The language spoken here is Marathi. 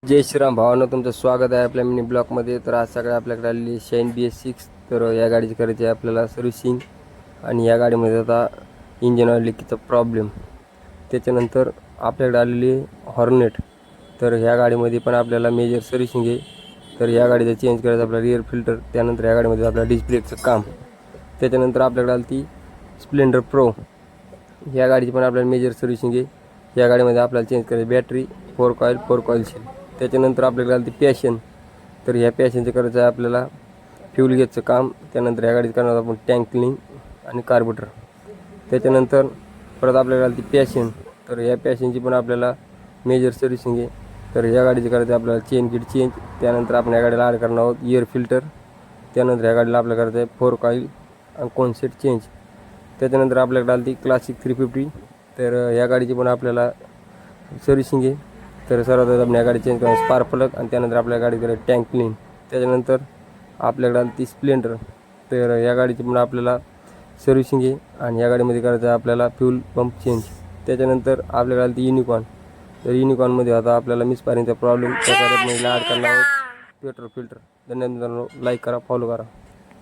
जय श्रीराम भावांनो, तुमचं स्वागत आहे आपल्या मिनी ब्लॉकमध्ये. तर आज सगळं आपल्याकडे आलेली शाईन BS6. तर या गाडीची करायची आहे आपल्याला सर्व्हिसिंग. आणि या गाडीमध्ये आता इंजिन ऑइल लिकीचा प्रॉब्लेम. त्याच्यानंतर आपल्याकडे आलेली हॉर्नेट. तर ह्या गाडीमध्ये पण आपल्याला मेजर सर्व्हिसिंग आहे. तर या गाडीचं चेंज करायचं आपला रिअर फिल्टर. त्यानंतर या गाडीमध्ये आपल्याला डिस्प्लेचं काम. त्याच्यानंतर आपल्याकडे आली ती स्प्लेंडर प्रो. या गाडीची पण आपल्याला मेजर सर्व्हिसिंग आहे. या गाडीमध्ये आपल्याला चेंज करायची बॅटरी, फोर कॉईल शेल. त्याच्यानंतर आपल्याकडे आली ती पॅशन. तर ह्या पॅशनचं करायचं आहे आपल्याला फ्यूल गेजचं काम. त्यानंतर ह्या गाडीत करणार आपण टँक क्लीन आणि कार्बोरेटर. त्याच्यानंतर परत आपल्याकडे आली ती पॅशन. तर ह्या पॅशनची पण आपल्याला मेजर सर्व्हिसिंग आहे. तर ह्या गाडीचं करायचं आहे आपल्याला चेन किट चेंज. त्यानंतर आपण ह्या गाडीला ॲड करणार आहोत एअर फिल्टर. त्यानंतर ह्या गाडीला आपल्याला करायचं आहे फोर कॉईल आणि कॉन्सेट चेंज. त्याच्यानंतर आपल्याकडे आली ती क्लासिक 350. तर ह्या गाडीची पण आपल्याला सर्व्हिसिंग आहे. तर सर्वात आपण या गाडी चेंज करून स्पार्क प्लग आणि त्यानंतर आपल्या गाडीकडे टँक क्लीन. त्याच्यानंतर आपल्याकडे आली ती स्प्लेंडर. तर या गाडीची पण आपल्याला सर्व्हिसिंग आहे. आणि या गाडीमध्ये करायचं आहे आपल्याला फ्यूल पंप चेंज. त्याच्यानंतर आपल्याकडे आली ती युनिकॉर्न. तर युनिकॉर्नमध्ये आता आपल्याला मिसफायरिंगचा प्रॉब्लेम त्याच्यामध्ये ॲड करणार आहोत पेट्रोल फिल्टर. धन्यवाद मित्रांनो, लाईक करा, फॉलो करा.